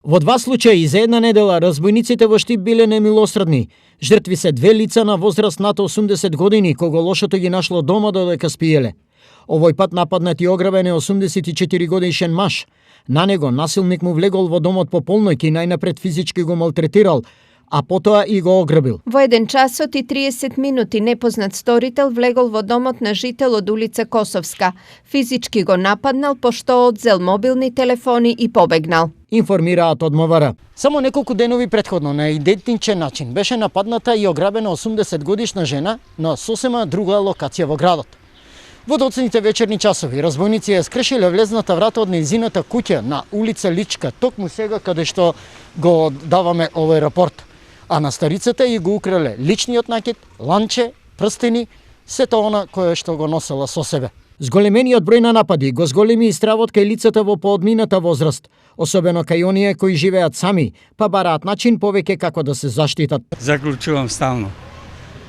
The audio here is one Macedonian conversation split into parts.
Во два случаи за една недела разбойниците во Штип биле немилосредни. Жртви се две лица на возраст над 80 години, кого лошото ги нашло дома додека спиеле. Овој пат нападнат и ограбен е 84 годишен маж. На него насилник му влегол во домот по полноќ и најнапред физички го малтретирал, а потоа и го ограбил. Во 1 часот и 30 минути непознат сторител влегол во домот на жител од улица Косовска. Физички го нападнал пошто одзел мобилни телефони и побегнал. Информираат од МВР. Само неколку денови претходно на идентичен начин беше нападната и ограбена 80 годишна жена на сосема друга локација во градот. Во доцните вечерни часови разбойници ја скршиле влезната врата од нејзината куќа на улица Личка, токму сега каде што го даваме овој рапорт. А на старицата и го украле личниот накид, ланче, прстени, сето она кое што го носела со себе. Зголемениот број на напади го зголеми и стравот кај лицата во поодмината возраст, особено кај оние кои живеат сами, па бараат начин повеќе како да се заштитат. Заклучувам стално.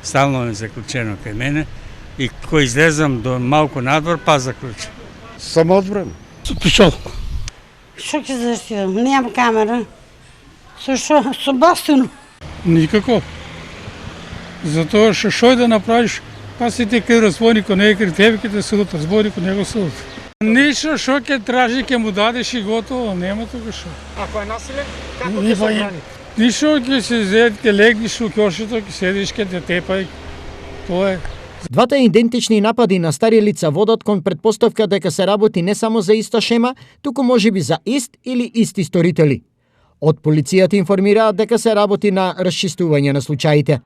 Стално е заклучено кај мене и кој излезам до малку надвор, па заклучам. Самоодбрана. Со пишол. Што ќе заштитам? Немам камера. Со што? Со бастун. Никако. Затоа што да направиш, па си ти кај разбойникот, не е кај тебе ќе те судат, разбойникот не го судат. Ништо што ќе тражи, ќе му дадеш и готово, нема тука што. Ако е насилен, како ќе се брани? Ништо ќе се зет, ќе легнеш у ќошето, ќе седиш, ќе те тепај. Тоа е. Двата идентични напади на стари лица водат кон претпоставка дека се работи не само за иста шема, туку можеби за ист или исти сторители. Од полицијата информираат дека се работи на расчистување на случаите.